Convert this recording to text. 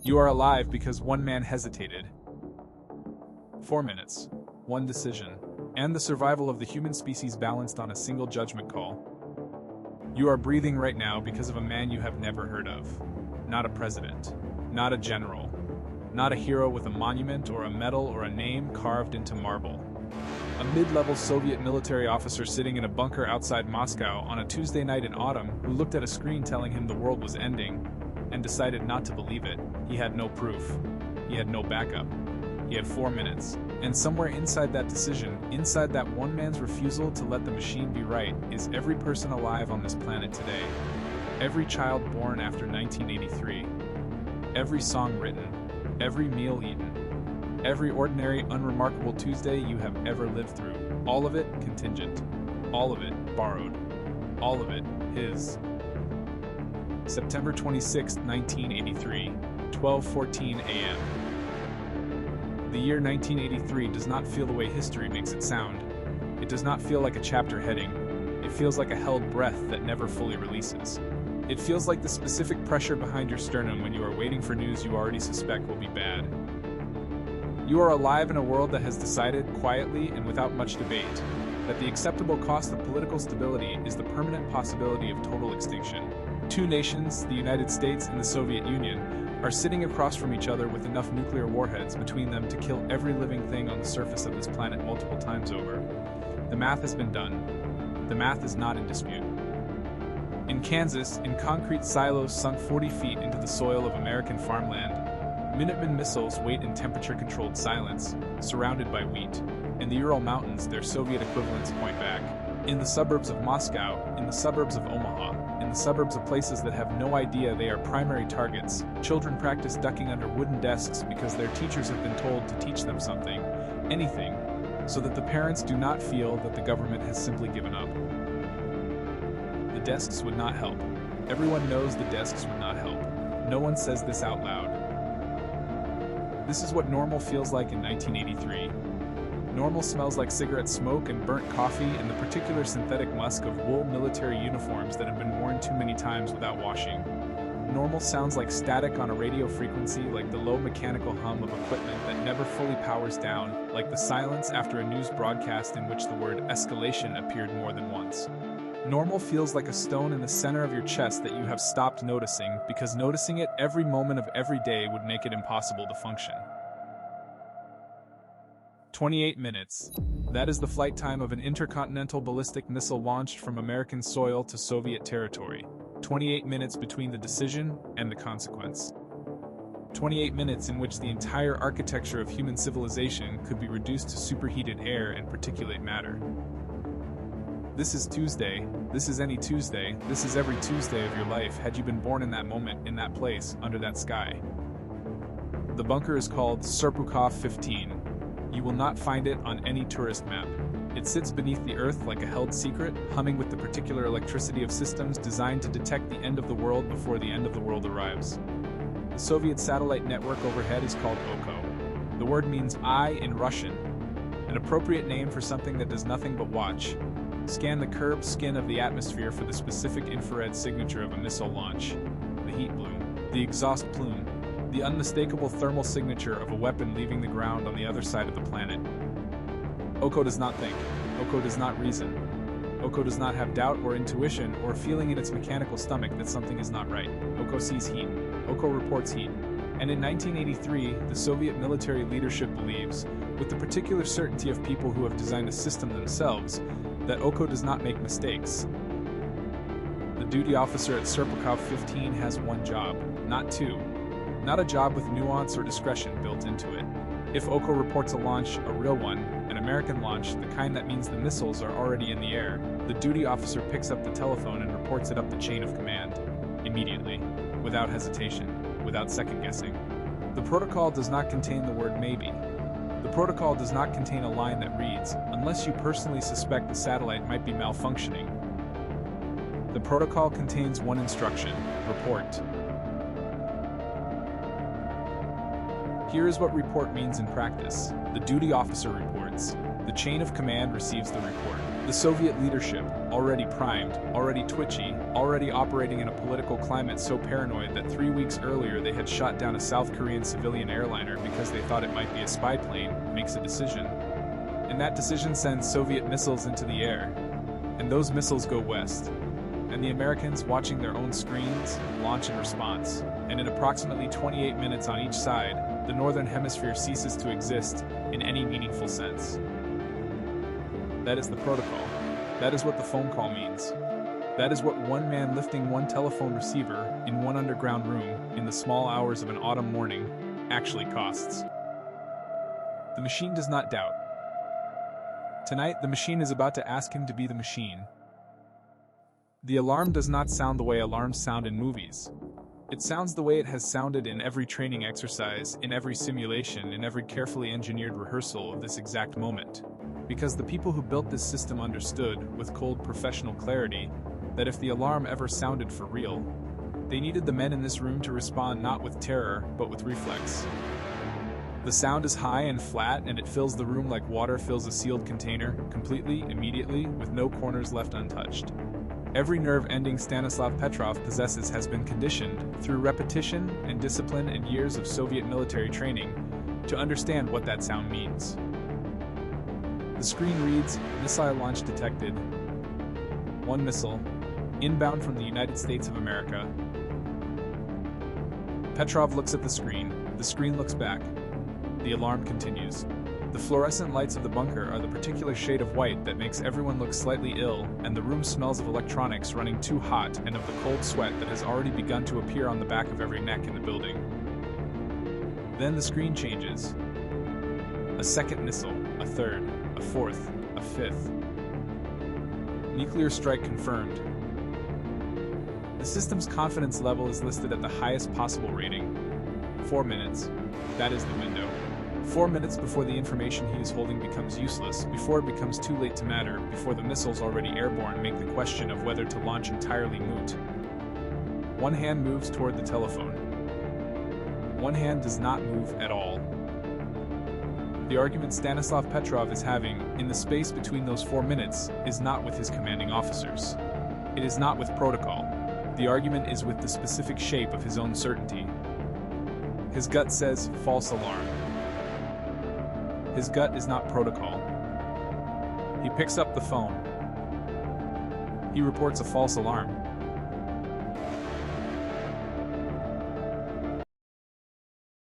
You are alive because one man hesitated. 4 minutes, one decision, and the survival of the human species balanced on a single judgment call. You are breathing right now because of a man you have never heard of. Not a president, not a general, not a hero with a monument or a medal or a name carved into marble. A mid-level Soviet military officer sitting in a bunker outside Moscow on a Tuesday night in autumn who looked at a screen telling him the world was ending and decided not to believe it. He had no proof. He had no backup. He had 4 minutes. And somewhere inside that decision, inside that one man's refusal to let the machine be right, is every person alive on this planet today. Every child born after 1983. Every song written. Every meal eaten. Every ordinary, unremarkable Tuesday you have ever lived through. All of it contingent. All of it borrowed. All of it his. September 26, 1983, 12:14 a.m. The year 1983 does not feel the way history makes it sound. It does not feel like a chapter heading. It feels like a held breath that never fully releases. It feels like the specific pressure behind your sternum when you are waiting for news you already suspect will be bad. You are alive in a world that has decided, quietly and without much debate, that the acceptable cost of political stability is the permanent possibility of total extinction. 2 nations, the United States and the Soviet Union, are sitting across from each other with enough nuclear warheads between them to kill every living thing on the surface of this planet multiple times over. The math has been done. The math is not in dispute. In Kansas, in concrete silos sunk 40 feet into the soil of American farmland, Minuteman missiles wait in temperature-controlled silence, surrounded by wheat. In the Ural Mountains, their Soviet equivalents point back. In the suburbs of Moscow, in the suburbs of Omaha, in the suburbs of places that have no idea they are primary targets, children practice ducking under wooden desks because their teachers have been told to teach them something, anything, so that the parents do not feel that the government has simply given up. The desks would not help. Everyone knows the desks would not help. No one says this out loud. This is what normal feels like in 1983. Normal smells like cigarette smoke and burnt coffee and the particular synthetic musk of wool military uniforms that have been worn too many times without washing. Normal sounds like static on a radio frequency, like the low mechanical hum of equipment that never fully powers down, like the silence after a news broadcast in which the word escalation appeared more than once. Normal feels like a stone in the center of your chest that you have stopped noticing because noticing it every moment of every day would make it impossible to function. 28 minutes. That is the flight time of an intercontinental ballistic missile launched from American soil to Soviet territory. 28 minutes between the decision and the consequence. 28 minutes in which the entire architecture of human civilization could be reduced to superheated air and particulate matter. This is Tuesday. This is any Tuesday. This is every Tuesday of your life had you been born in that moment, in that place, under that sky. The bunker is called Serpukhov 15. You will not find it on any tourist map. It sits beneath the earth like a held secret, humming with the particular electricity of systems designed to detect the end of the world before the end of the world arrives. The Soviet satellite network overhead is called Oko. The word means eye in Russian, an appropriate name for something that does nothing but watch. Scan the curved skin of the atmosphere for the specific infrared signature of a missile launch. The heat plume, the exhaust plume, the unmistakable thermal signature of a weapon leaving the ground on the other side of the planet. Oko does not think. Oko does not reason. Oko does not have doubt or intuition or feeling in its mechanical stomach that something is not right. Oko sees heat. Oko reports heat. And in 1983, the Soviet military leadership believes, with the particular certainty of people who have designed a system themselves, that Oko does not make mistakes. The duty officer at Serpukhov 15 has one job, not two. Not a job with nuance or discretion built into it. If Oko reports a launch, a real one, an American launch, the kind that means the missiles are already in the air, the duty officer picks up the telephone and reports it up the chain of command. Immediately. Without hesitation. Without second guessing. The protocol does not contain the word maybe. The protocol does not contain a line that reads, unless you personally suspect the satellite might be malfunctioning. The protocol contains one instruction, report. Here is what report means in practice. The duty officer reports. The chain of command receives the report. The Soviet leadership, already primed, already twitchy, already operating in a political climate so paranoid that 3 weeks earlier they had shot down a South Korean civilian airliner because they thought it might be a spy plane, makes a decision. And that decision sends Soviet missiles into the air. And those missiles go west. And the Americans, watching their own screens, launch in response. And in approximately 28 minutes on each side, the Northern Hemisphere ceases to exist in any meaningful sense. That is the protocol. That is what the phone call means. That is what one man lifting one telephone receiver in one underground room in the small hours of an autumn morning actually costs. The machine does not doubt. Tonight, the machine is about to ask him to be the machine. The alarm does not sound the way alarms sound in movies. It sounds the way it has sounded in every training exercise, in every simulation, in every carefully engineered rehearsal of this exact moment. Because the people who built this system understood, with cold professional clarity, that if the alarm ever sounded for real, they needed the men in this room to respond not with terror, but with reflex. The sound is high and flat, and it fills the room like water fills a sealed container, completely, immediately, with no corners left untouched. Every nerve-ending Stanislav Petrov possesses has been conditioned, through repetition and discipline and years of Soviet military training, to understand what that sound means. The screen reads, "Missile launch detected. One missile, inbound from the United States of America." Petrov looks at the screen looks back. The alarm continues. The fluorescent lights of the bunker are the particular shade of white that makes everyone look slightly ill, and the room smells of electronics running too hot and of the cold sweat that has already begun to appear on the back of every neck in the building. Then the screen changes. A second missile, a third, a fourth, a fifth. Nuclear strike confirmed. The system's confidence level is listed at the highest possible rating. 4 minutes. That is the window. 4 minutes before the information he is holding becomes useless, before it becomes too late to matter, before the missiles already airborne make the question of whether to launch entirely moot. One hand moves toward the telephone. One hand does not move at all. The argument Stanislav Petrov is having, in the space between those 4 minutes, is not with his commanding officers. It is not with protocol. The argument is with the specific shape of his own certainty. His gut says, false alarm. His gut is not protocol. He picks up the phone. He reports a false alarm.